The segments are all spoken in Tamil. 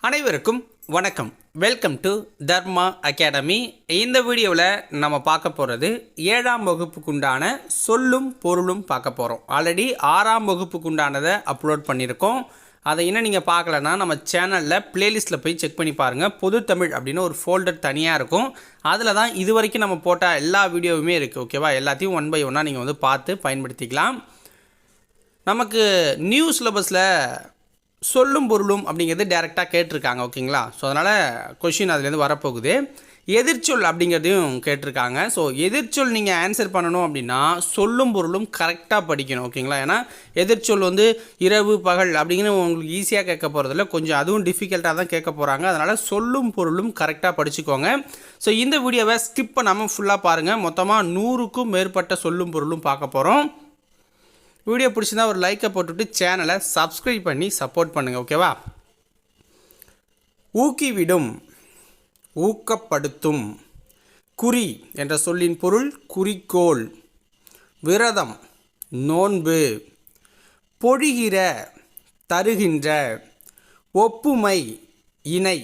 அனைவருக்கும் வணக்கம். Welcome to Dharma academy. இந்த வீடியோவில் நம்ம பார்க்க போகிறது 7ஆம் வகுப்புக்குண்டான சொல்லும் பொருளும் பார்க்க போகிறோம். ஆல்ரெடி 6ஆம் வகுப்புக்குண்டானதை அப்லோட் பண்ணியிருக்கோம். அதை இன்னும் நீங்கள் பார்க்கலன்னா நம்ம சேனலில் ப்ளேலிஸ்ட்டில் போய் செக் பண்ணி பாருங்கள். பொது தமிழ் அப்படின்னு ஒரு ஃபோல்டர் தனியாக இருக்கும். அதில் தான் இது வரைக்கும் நம்ம போட்ட எல்லா வீடியோவுமே இருக்குது. ஓகேவா? எல்லாத்தையும் ஒன் பை ஒன்னாக நீங்கள் பார்த்து பயன்படுத்திக்கலாம். நமக்கு நியூ சிலபஸில் சொல்லும் பொருளும் அப்படிங்கிறது டைரெக்டாக கேட்டிருக்காங்க. ஓகேங்களா? ஸோ அதனால் கொஷின் அதுலேருந்து வரப்போகுது. எதிர்ச்சொல் அப்படிங்கிறதையும் கேட்டிருக்காங்க. ஸோ எதிர்ச்சொல் நீங்கள் ஆன்சர் பண்ணணும் அப்படின்னா சொல்லும் பொருளும் கரெக்டாக படிக்கணும். ஓகேங்களா? ஏன்னா எதிர்ச்சொல் இரவு பகல் அப்படிங்கிற உங்களுக்கு ஈஸியாக கேட்க போகிறதில்ல, கொஞ்சம் அதுவும் டிஃபிகல்ட்டாக தான் கேட்க போகிறாங்க. அதனால் சொல்லும் பொருளும் கரெக்டாக படிச்சுக்கோங்க. ஸோ இந்த வீடியோவை ஸ்கிப் பண்ணாமல் ஃபுல்லாக பாருங்கள். மொத்தமாக 100க்கும் மேற்பட்ட சொல்லும் பொருளும் பார்க்க போகிறோம். வீடியோ பிடிச்சிருந்தா ஒரு லைக்கை போட்டுவிட்டு சேனலை சப்ஸ்கிரைப் பண்ணி சப்போர்ட் பண்ணுங்கள். ஓகேவா? ஊக்கிவிடும், ஊக்கப்படுத்தும். குறி என்ற சொல்லின் பொருள் குறிக்கோள். விரதம், நோன்பு. பொழிகிற, தருகின்ற. ஒப்புமை, இணை.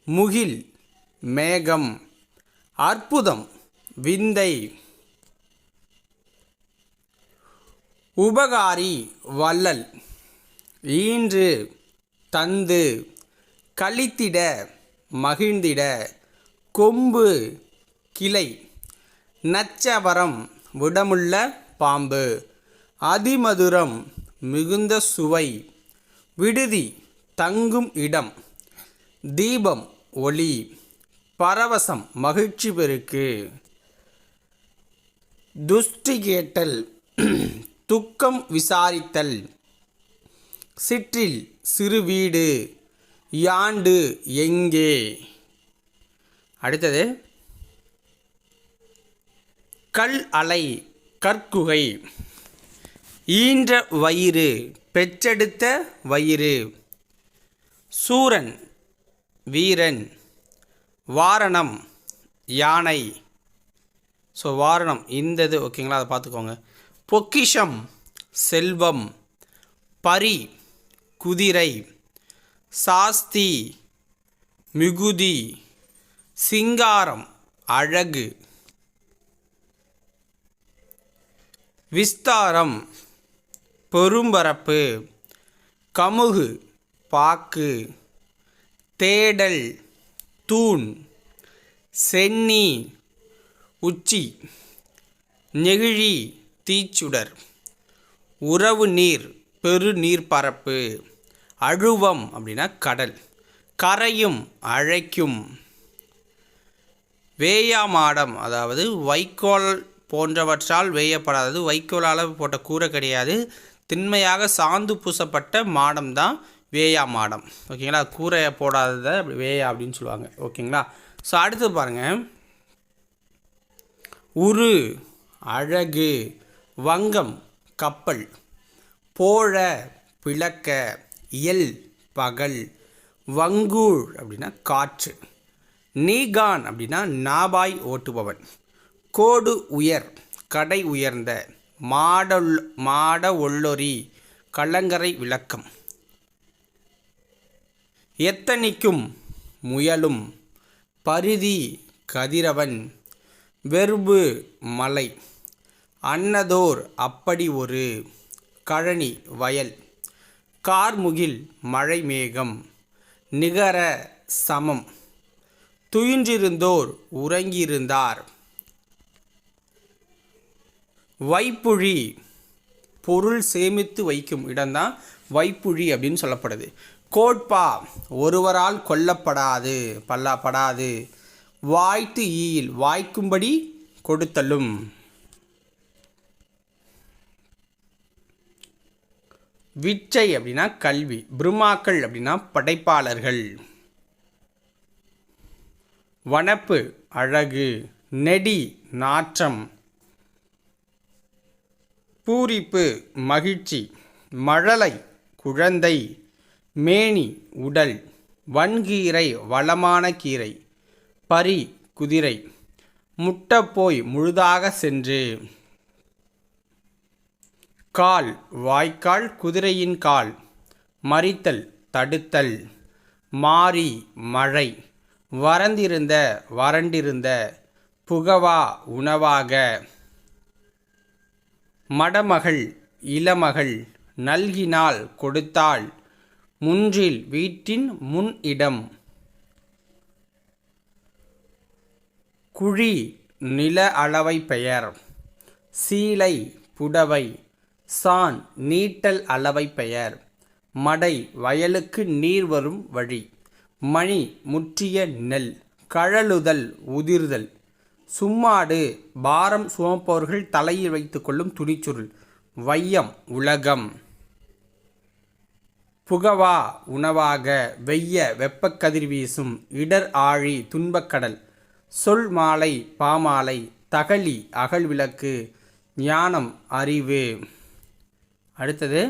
முகில், மேகம். அற்புதம், விந்தை. உபகாரி, வள்ளல். ஈன்று, தந்து. கழித்திட, மகிழ்ந்திட. கொம்பு, கிளை. நச்சவரம், விடமுள்ள பாம்பு. அதிமதுரம், மிகுந்த சுவை. விடுதி, தங்கும் இடம். தீபம், ஒளி. பரவசம், மகிழ்ச்சி பெருக்கு. துஷ்டி கேட்டல், துக்கம் விசாரித்தல். சிற்றில், சிறு வீடு. யாண்டு, எங்கே. அடுத்தது கல் அலை, கற்குகை. ஈன்ற வயிறு, பெற்றெடுத்த வயிறு. சூரன், வீரன். வாரணம், யானை. ஸோ வாரணம் இந்த இது ஓகேங்களா, அதை பார்த்துக்கோங்க. பொக்கிஷம், செல்வம். பரி, குதிரை. சாஸ்தி, மிகுதி. சிங்காரம், அழகு. விஸ்தாரம், பெரும்பரப்பு. கமுகு, பாக்கு. தேடல், தூண். சென்னி, உச்சி. நெகிழி, தீச்சுடர். உறவு நீர், பெரு நீர்ப்பரப்பு. அழுவம் அப்படின்னா கடல். கரையும், அழைக்கும். வேயாமாடம் அதாவது வைக்கோல் போன்றவற்றால் வேயப்படாதது. வைக்கோலால் போட்ட கூரை கிடையாது. திண்மையாக சாந்து பூசப்பட்ட மாடம் தான் வேயா மாடம். ஓகேங்களா? கூரையை போடாததை வேயா அப்படின்னு சொல்லுவாங்க. ஓகேங்களா? ஸோ அடுத்து பாருங்கள். உரு, அழகு. வங்கம், கப்பல். போழ, பிளக்க. இயல், பகல். வங்கூழ் அப்படின்னா காற்று. நீகான் அப்படின்னா நாபாய் ஓட்டுபவன். கோடு உயர், கடை உயர்ந்த. மாட ஒள்ளொரி, கலங்கரை விளக்கம். எத்தனிக்கும், முயலும். பரிதி, கதிரவன். வெறுபு, மலை. அன்னதோர், அப்படி ஒரு. கழனி, வயல். கார்முகில், மழை மேகம். நிகர, சமம். துயின்றிருந்தோர், உறங்கியிருந்தார். வைப்புழி, பொருள் சேமித்து வைக்கும் இடம்தான் வைப்புழி அப்படின்னு சொல்லப்படுது. கோட்பா, ஒருவரால் கொல்லப்படாது, படாது. வாய்த்து ஈயில், வாய்க்கும்படி கொடுத்தலும். விச்சை அப்படின்னா கல்வி. பிரம்மாக்கள் அப்படின்னா படைப்பாளர்கள். வனப்பு, அழகு. நெடி, நாற்றம். பூரிப்பு, மகிழ்ச்சி. மழலை, குழந்தை. மேனி, உடல். வன்கீரை, வளமான கீரை. பரி, குதிரை. முட்டப்போய், முழுதாக சென்று. கால், வாய்க்கால். குதிரையின் கால். மறித்தல், தடுத்தல். மாரி மழை, வறந்திருந்த வறண்டிருந்த, புகவா உணவாக, மடமகள் இளமகள், நல்கினாள் கொடுத்தாள், முன்றில் வீட்டின் முன் இடம், குழி நில அளவை பெயர், சீலை புடவை, சான் நீட்டல் அளவை பெயர், மடை வயலுக்கு நீர் வரும் வழி, மணி முற்றிய நெல், கழலுதல் உதிர்தல், சும்மாடு பாரம் சுமப்பவர்கள் தலையில் வைத்து கொள்ளும் துணிச்சுருள், வையம் உலகம், புகவா உணவாக, வெய்ய வெப்பக்கதிர் வீசும், இடர் ஆழி துன்பக்கடல், சொல் மாலை பாமாலை, தகழி அகல்விளக்கு, ஞானம் அறிவு. அடுத்தது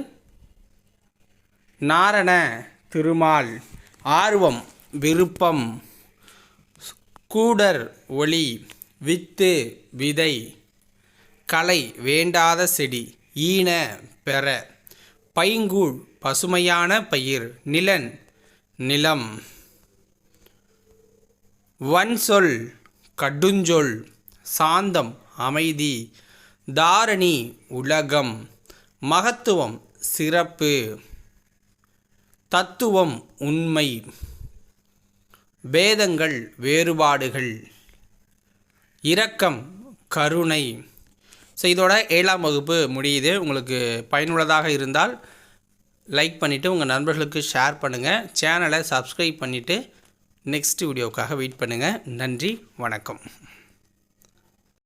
நாரண திருமால், ஆர்வம் விருப்பம், கூடர் ஒளி, வித்து விதை, கலை வேண்டாத செடி, ஈன பெற, பைங்கூழ் பசுமையான பயிர், நிலன் நிலம், வன்சொல் கடுஞ்சொல், சாந்தம் அமைதி, தாரணி உலகம், மகத்துவம் சிறப்பு, தத்துவம் உண்மை, பேதங்கள் வேறுபாடுகள், இரக்கம் கருணை. ஸோ இதோட 7ஆம் வகுப்பு முடியுது. உங்களுக்கு பயனுள்ளதாக இருந்தால் லைக் பண்ணிவிட்டு உங்கள் நண்பர்களுக்கு ஷேர் பண்ணுங்கள். சேனலை சப்ஸ்கிரைப் பண்ணிவிட்டு நெக்ஸ்ட் வீடியோவுக்காக வெயிட் பண்ணுங்கள். நன்றி, வணக்கம்.